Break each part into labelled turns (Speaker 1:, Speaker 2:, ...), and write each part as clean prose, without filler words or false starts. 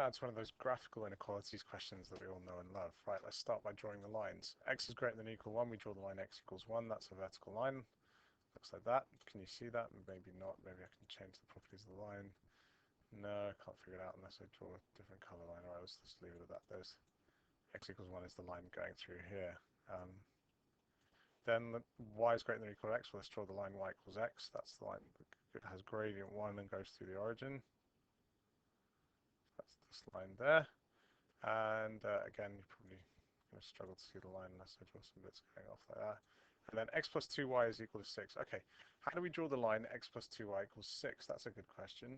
Speaker 1: It's one of those graphical inequalities questions that we all know and love. Right, let's start by drawing the lines. X is greater than or equal 1, we draw the line x equals 1, that's a vertical line. Looks like that. Can you see that? Maybe not. Maybe I can change the properties of the line. No, I can't figure it out unless I draw a different color line. Alright, let's just leave it at that. There's x equals 1 is the line going through here. Then y is greater than or equal to x. Well, let's draw the line y equals x. That's the line that has gradient 1 and goes through the origin. That's this line there. And again, you're probably going to struggle to see the line unless I draw some bits going off like that. And then x plus 2y is equal to 6. Okay, how do we draw the line x plus 2y equals 6? That's a good question.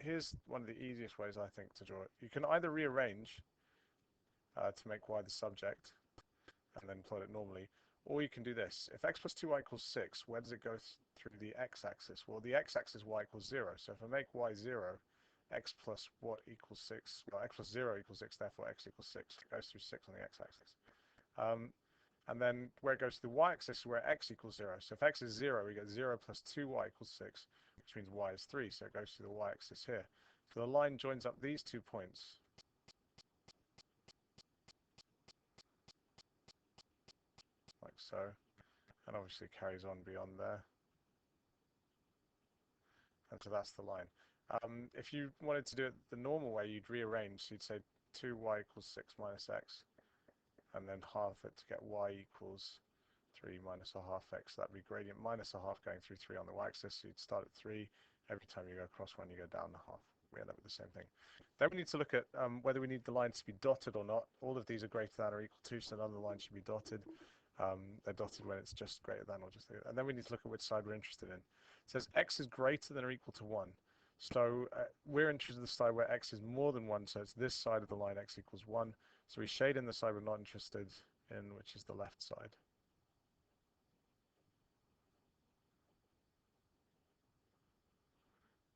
Speaker 1: Here's one of the easiest ways, I think, to draw it. You can either rearrange to make y the subject and then plot it normally, or you can do this. If x plus 2y equals 6, where does it go through the x-axis? Well, the x-axis y equals 0. So if I make y 0, x plus what equals 6? Well, x plus 0 equals 6, therefore x equals 6. It goes through 6 on the x-axis. And then where it goes to the y-axis is where x equals 0. So if x is 0, we get 0 plus 2y equals 6, which means y is 3. So it goes to the y-axis here. So the line joins up these 2 points. Like so. And obviously carries on beyond there. And so that's the line. If you wanted to do it the normal way, you'd rearrange. So you'd say 2y equals 6 minus x, and then half it to get y equals 3 minus a half x. That'd be gradient minus a half going through 3 on the y-axis. So you'd start at 3. Every time you go across 1, you go down the half. We end up with the same thing. Then we need to look at whether we need the lines to be dotted or not. All of these are greater than or equal to, so none of the lines should be dotted. They're dotted when it's just greater than or just. And then we need to look at which side we're interested in. It says x is greater than or equal to 1. So we're interested in the side where x is more than 1, so it's this side of the line x equals 1. So we shade in the side we're not interested in, which is the left side.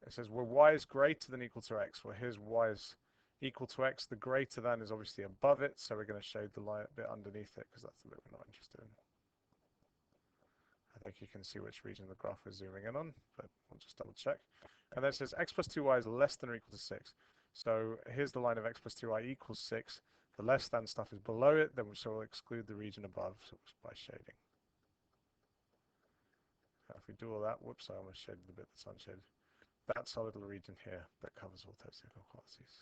Speaker 1: It says, well, y is greater than or equal to x. Well, here's y is equal to x. The greater than is obviously above it, so we're going to shade the line a bit underneath it because that's the bit we're not interested in. I think you can see which region the graph we're zooming in on, but we'll just double check. And then it says x plus 2y is less than or equal to 6. So here's the line of x plus 2y equals 6. The less than stuff is below it, then we'll exclude the region above by shading. Now if we do all that, whoops, I almost shaded the bit that's unshaded. That's our little region here that covers all those inequalities.